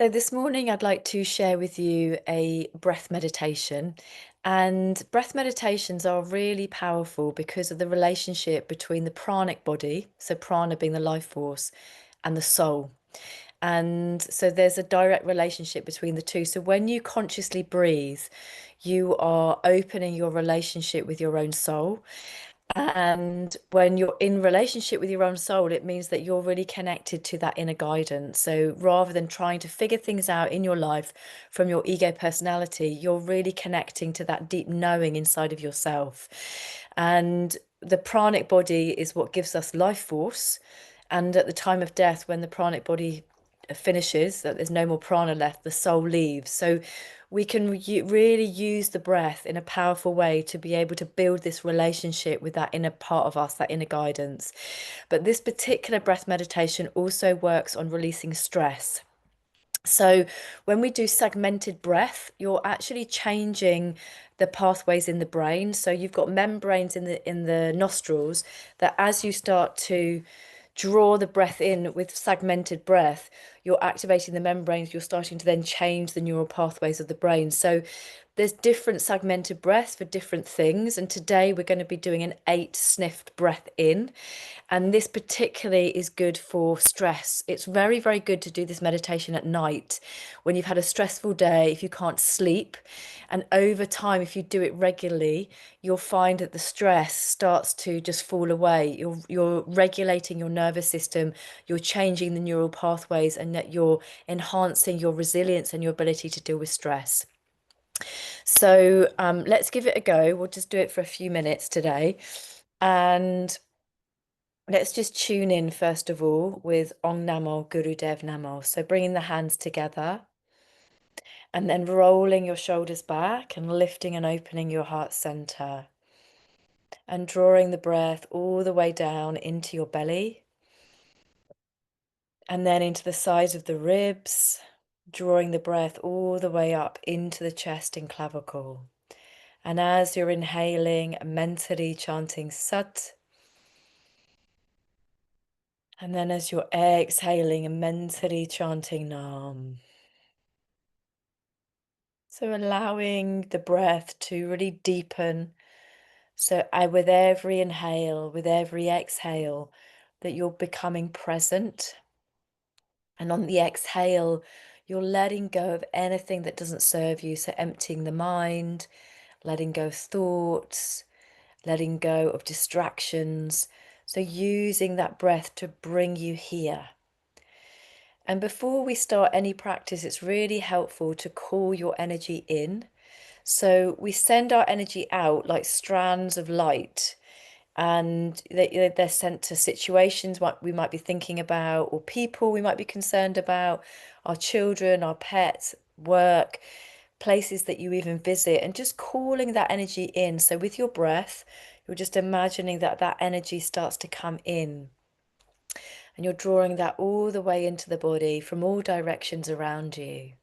So, this morning, I'd like to share with you a breath meditation. And breath meditations are really powerful because of the relationship between the pranic body, so prana being the life force, and the soul. And so, there's a direct relationship between the two. So, when you consciously breathe, you are opening your relationship with your own soul. And when you're in relationship with your own soul, it means that you're really connected to that inner guidance. So rather than trying to figure things out in your life from your ego personality, you're really connecting to that deep knowing inside of yourself. And the pranic body is what gives us life force. And at the time of death, when the pranic body finishes, that there's no more prana left, the soul leaves. So we can really use the breath in a powerful way to be able to build this relationship with that inner part of us, that inner guidance. But this particular breath meditation also works on releasing stress. So when we do segmented breath, you're actually changing the pathways in the brain. So you've got membranes in the nostrils that as you start to draw the breath in with segmented breath, you're activating the membranes, you're starting to then change the neural pathways of the brain. So there's different segmented breaths for different things. And today we're going to be doing an 8 sniffed breath in. And this particularly is good for stress. It's very, very good to do this meditation at night when you've had a stressful day, if you can't sleep. And over time, if you do it regularly, you'll find that the stress starts to just fall away. You're regulating your nervous system, you're changing the neural pathways, and that you're enhancing your resilience and your ability to deal with stress. So let's give it a go. We'll just do it for a few minutes today. And let's just tune in first of all with Ong Namo Gurudev Namo. So bringing the hands together and then rolling your shoulders back and lifting and opening your heart center and drawing the breath all the way down into your belly and then into the sides of the ribs, drawing the breath all the way up into the chest and clavicle. And as you're inhaling, mentally chanting Sat. And then as you're exhaling and mentally chanting Nam. So allowing the breath to really deepen. So with every inhale, with every exhale, that you're becoming present. And on the exhale, you're letting go of anything that doesn't serve you. So emptying the mind, letting go of thoughts, letting go of distractions. So using that breath to bring you here. And before we start any practice, it's really helpful to call your energy in. So we send our energy out like strands of light, and they're sent to situations what we might be thinking about, or people we might be concerned about, our children, our pets, work, places that you even visit, and just calling that energy in. So with your breath, you're just imagining that that energy starts to come in. And you're drawing that all the way into the body from all directions around you.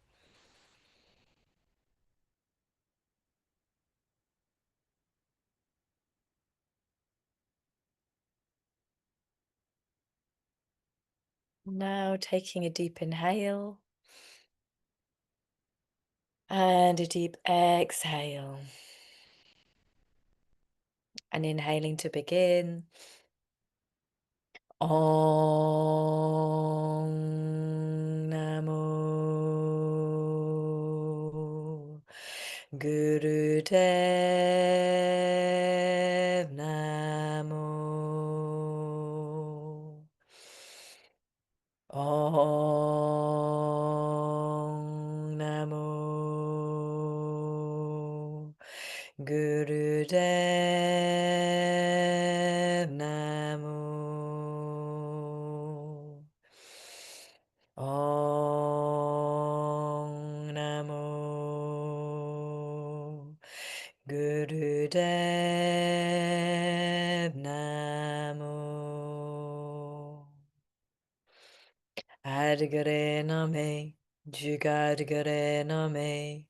Now taking a deep inhale and a deep exhale. And inhaling to begin. Om Namo Gurudev Namo Om Namo Gurudev Namo Om Namo Gurudev Namo Adgare Name Jugadgare Name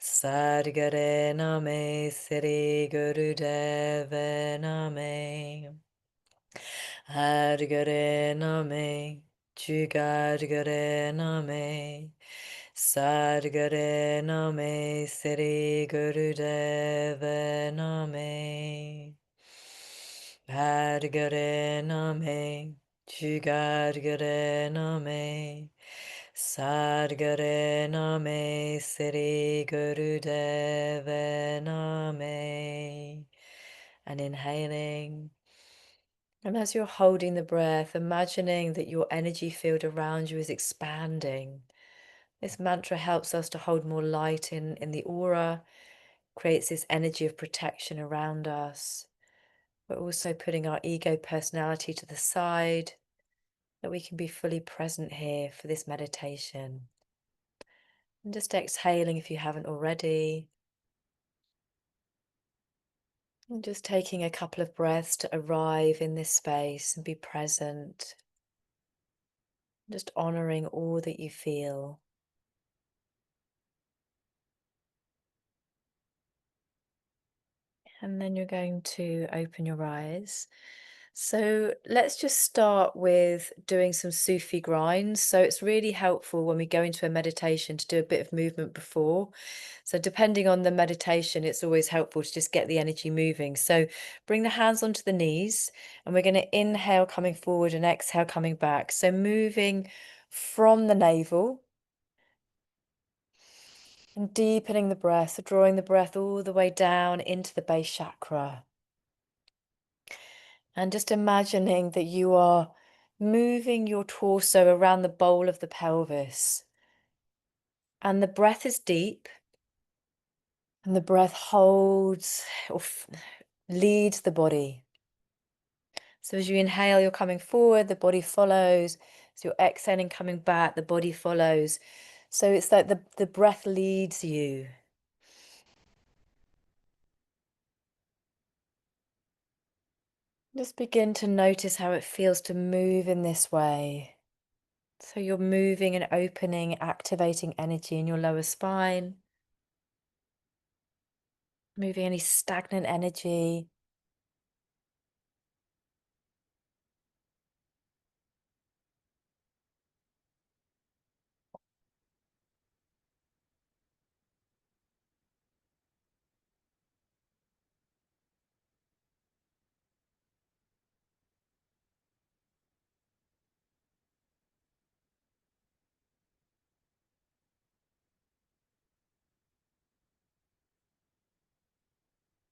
Sadgare Name Sri Gurudev Name Adgare Name Jugadgare Name, Sadgare Name, Sri Gurudeva Name, Adgare Name, Jugadgare Name, Sadgare Name, Sri Gurudeva Name. And inhaling. And as you're holding the breath, imagining that your energy field around you is expanding. This mantra helps us to hold more light in the aura, creates this energy of protection around us. We're also putting our ego personality to the side, that we can be fully present here for this meditation. And just exhaling if you haven't already. And just taking a couple of breaths to arrive in this space and be present. Just honoring all that you feel. And then you're going to open your eyes. So let's just start with doing some Sufi grinds. So it's really helpful when we go into a meditation to do a bit of movement before. So depending on the meditation, it's always helpful to just get the energy moving. So bring the hands onto the knees, and we're going to inhale coming forward and exhale coming back. So moving from the navel and deepening the breath, so drawing the breath all the way down into the base chakra. And just imagining that you are moving your torso around the bowl of the pelvis. And the breath is deep. And the breath holds or leads the body. So as you inhale, you're coming forward, the body follows. As you're exhaling, coming back, the body follows. So it's like the breath leads you. Just begin to notice how it feels to move in this way. So you're moving and opening, activating energy in your lower spine. Moving any stagnant energy.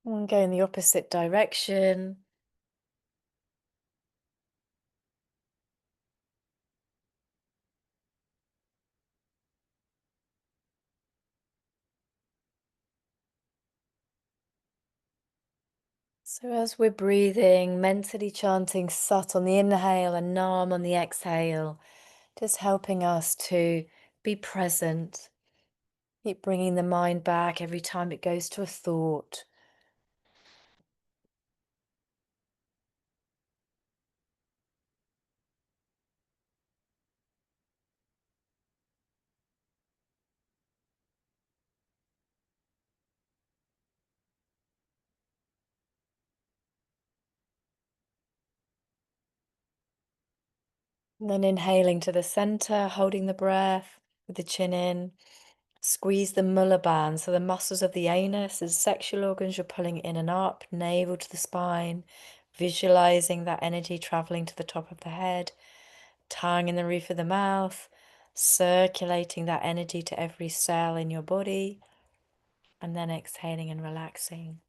And go in the opposite direction. So as we're breathing, mentally chanting Sat on the inhale and Nam on the exhale, just helping us to be present. Keep bringing the mind back every time it goes to a thought. And then inhaling to the center, holding the breath with the chin in. Squeeze the muller band, so the muscles of the anus and sexual organs you're pulling in and up, navel to the spine, visualizing that energy traveling to the top of the head, tongue in the roof of the mouth, circulating that energy to every cell in your body, and then exhaling and relaxing.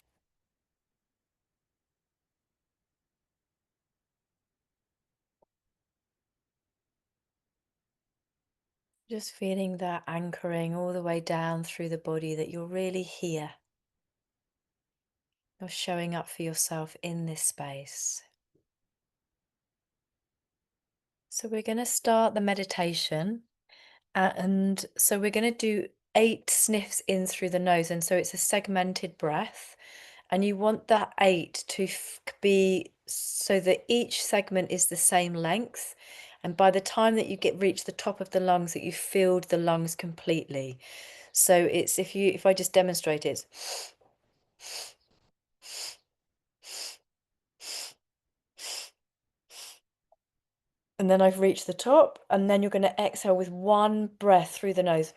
Just feeling that anchoring all the way down through the body, that you're really here. You're showing up for yourself in this space. So we're going to start the meditation. And so we're going to do 8 sniffs in through the nose. And so it's a segmented breath. And you want that 8 to be so that each segment is the same length. And by the time that you reach the top of the lungs, that you've filled the lungs completely. So it's if I just demonstrate it. And then I've reached the top, and then you're going to exhale with one breath through the nose.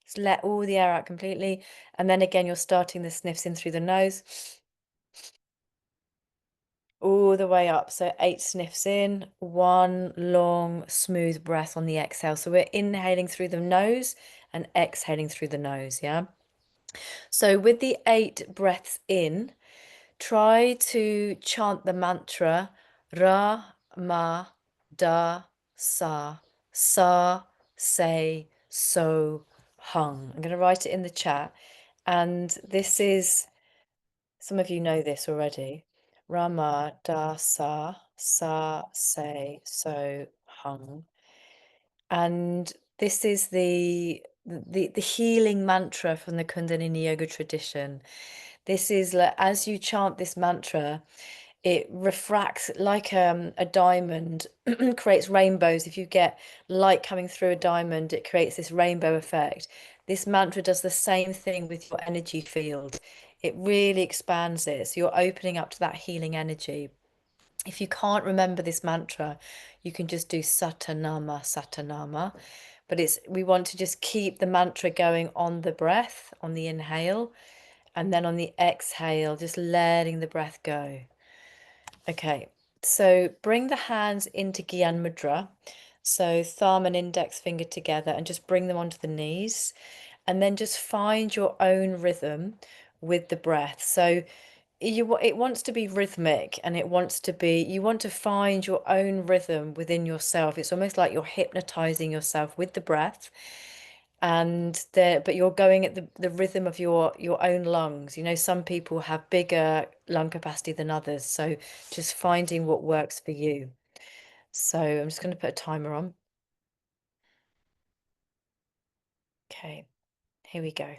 Just let all the air out completely. And then again, you're starting the sniffs in through the nose, all the way up. So 8 sniffs in, one long, smooth breath on the exhale. So we're inhaling through the nose and exhaling through the nose, yeah? So with the 8 breaths in, try to chant the mantra Ra, Ma, Da, Sa, Sa, Say, So, Hung. I'm going to write it in the chat. And this is, some of you know this already. Rama, Da, Sa, Sa, Say, So, Hung. And this is the healing mantra from the Kundalini Yoga tradition. This is like, as you chant this mantra, it refracts like a diamond, creates rainbows. If you get light coming through a diamond, it creates this rainbow effect. This mantra does the same thing with your energy field. It really expands it. So you're opening up to that healing energy. If you can't remember this mantra, you can just do Satanama, Satanama. But we want to just keep the mantra going on the breath, on the inhale, and then on the exhale, just letting the breath go. Okay, so bring the hands into Gyan Mudra. So thumb and index finger together and just bring them onto the knees. And then just find your own rhythm with the breath. So it wants to be rhythmic, and you want to find your own rhythm within yourself. It's almost like you're hypnotizing yourself with the breath, and but you're going at the rhythm of your own lungs. You know, some people have bigger lung capacity than others, so just finding what works for you. So I'm just going to put a timer on. Okay, here we go.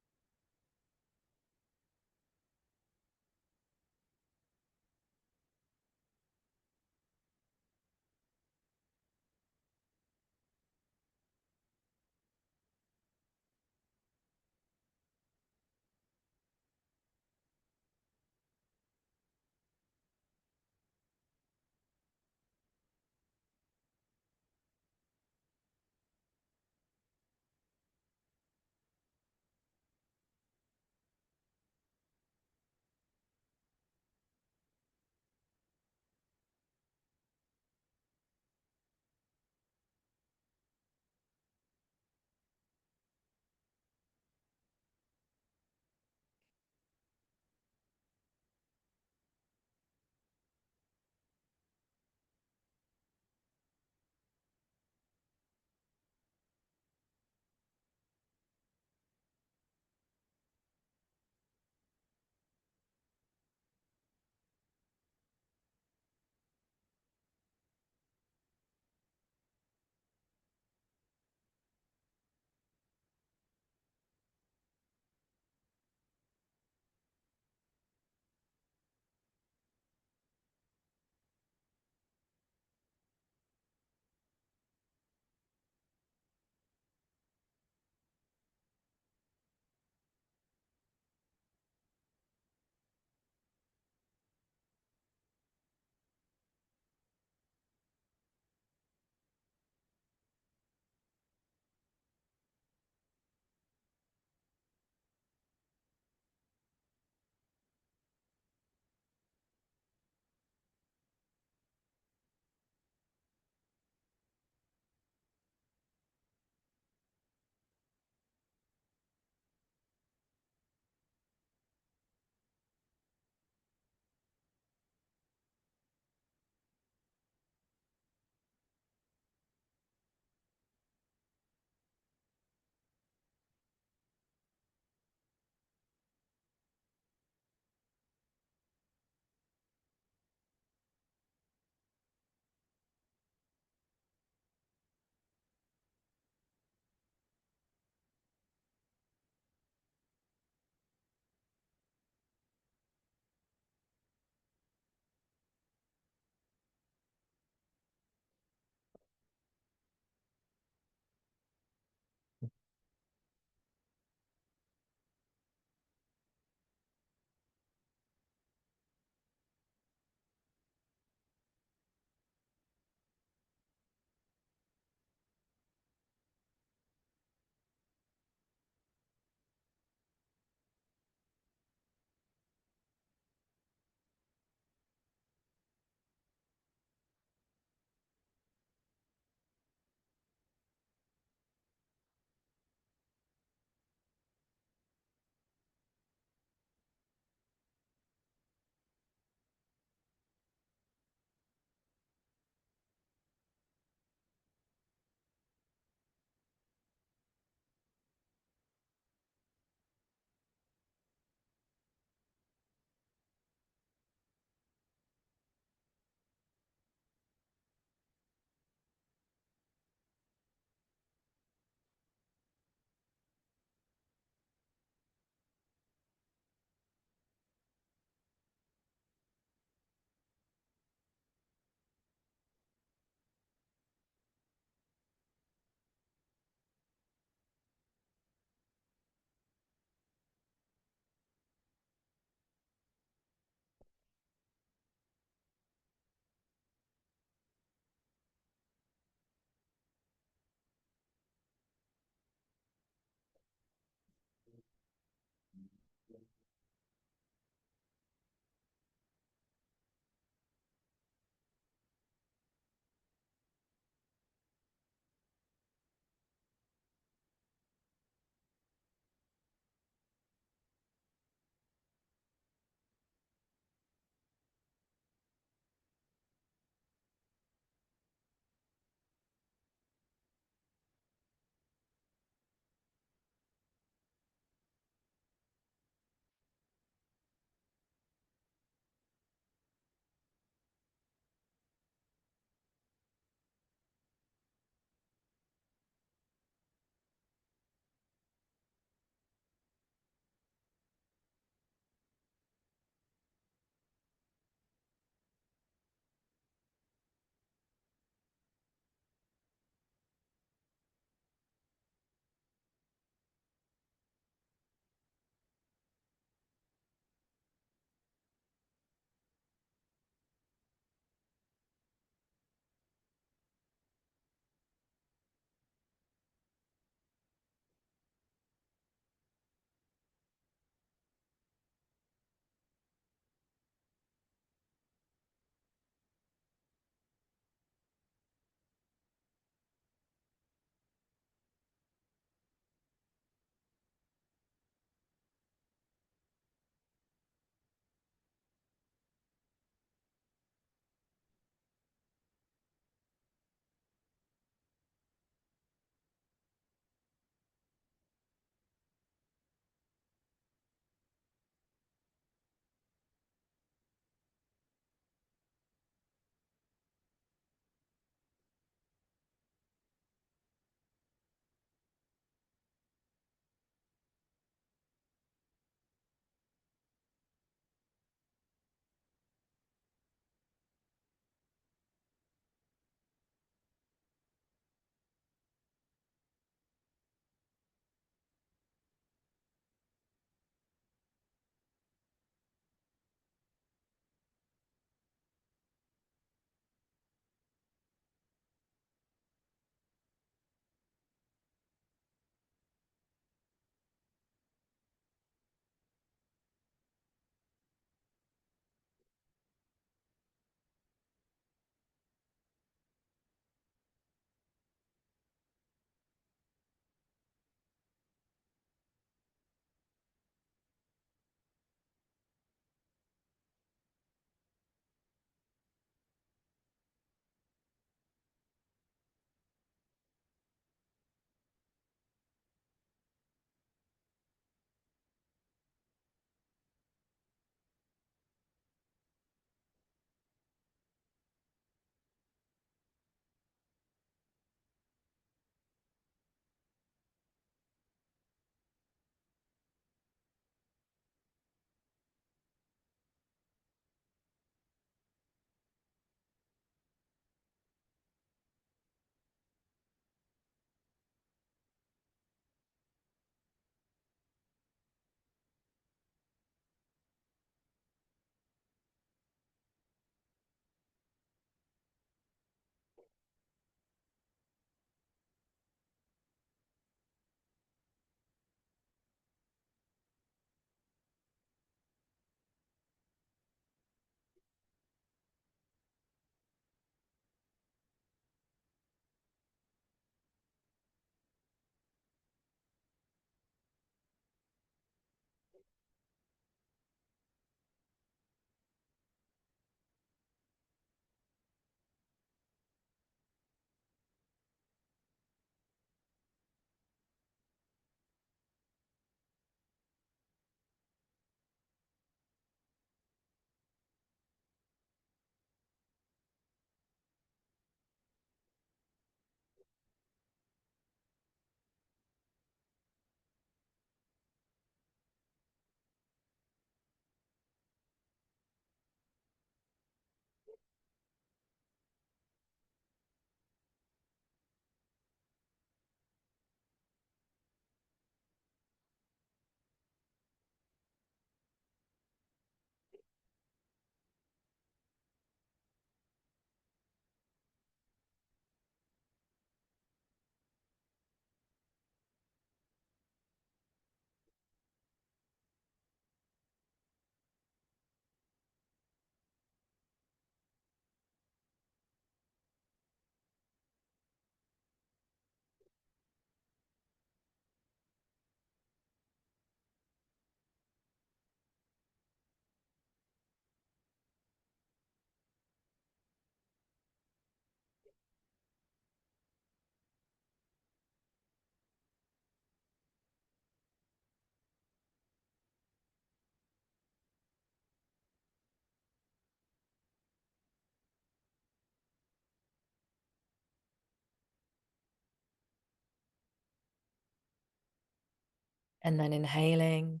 And then inhaling,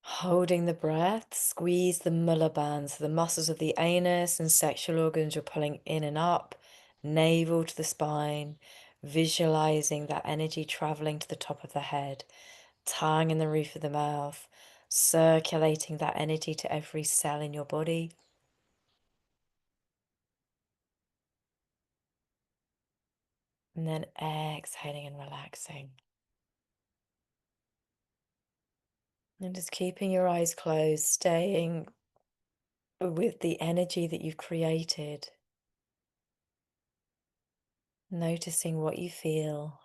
holding the breath, squeeze the muller bands, so the muscles of the anus and sexual organs you're pulling in and up, navel to the spine, visualizing that energy traveling to the top of the head, tongue in the roof of the mouth, circulating that energy to every cell in your body. And then exhaling and relaxing. And just keeping your eyes closed, staying with the energy that you've created, noticing what you feel.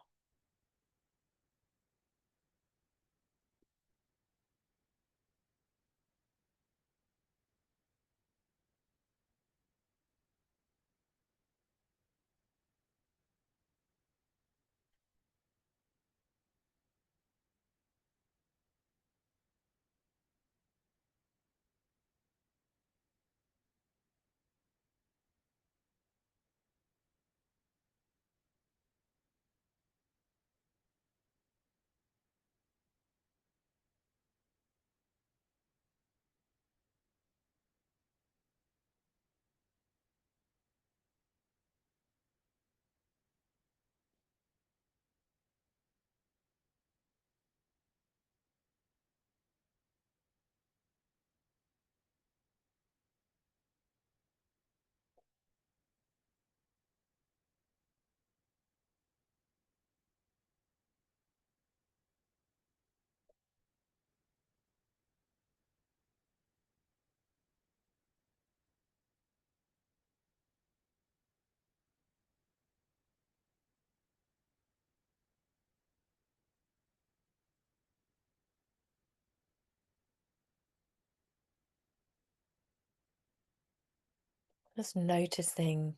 Just noticing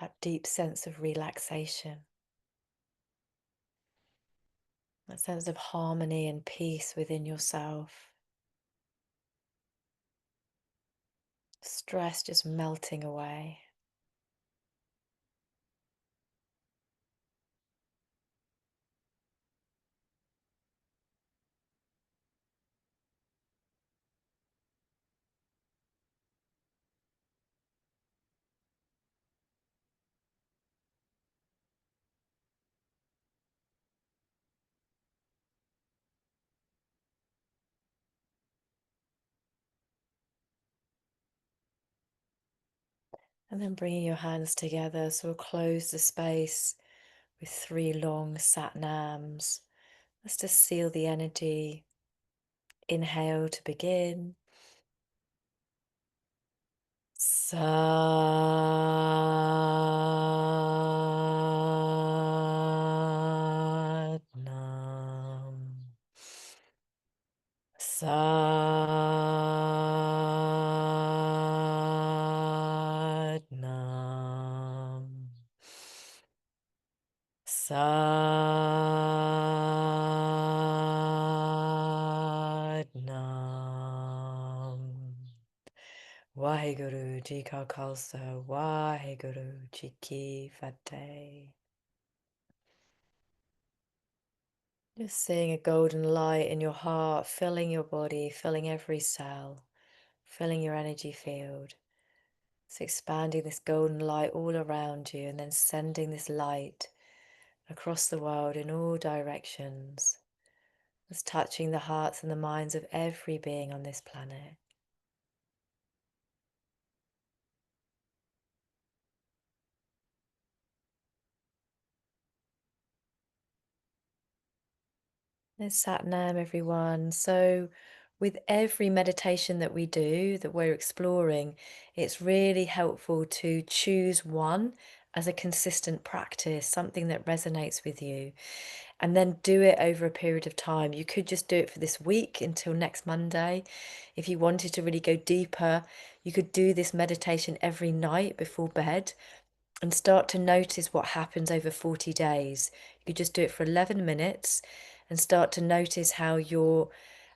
that deep sense of relaxation, that sense of harmony and peace within yourself. Stress just melting away. And then bringing your hands together, so we'll close the space with 3 long sat nams. Let's just seal the energy. Inhale to begin. Sat Nam. Sat Nam. Sat Nam. Waheguru Ji Ka Khalsa, Waheguru Ji Ki Fateh. Just seeing a golden light in your heart, filling your body, filling every cell, filling your energy field. It's expanding this golden light all around you and then sending this light across the world in all directions. It's touching the hearts and the minds of every being on this planet. It's Satnam, everyone. So, with every meditation that we do, that we're exploring, it's really helpful to choose one as a consistent practice, something that resonates with you, and then do it over a period of time. You could just do it for this week until next Monday. If you wanted to really go deeper, you could do this meditation every night before bed and start to notice what happens over 40 days. You could just do it for 11 minutes and start to notice how your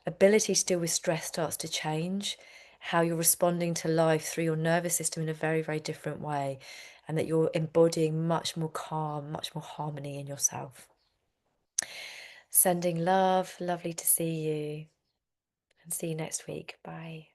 ability to deal with stress starts to change, how you're responding to life through your nervous system in a very, very different way, and that you're embodying much more calm, much more harmony in yourself. Sending love. Lovely to see you, and see you next week. Bye.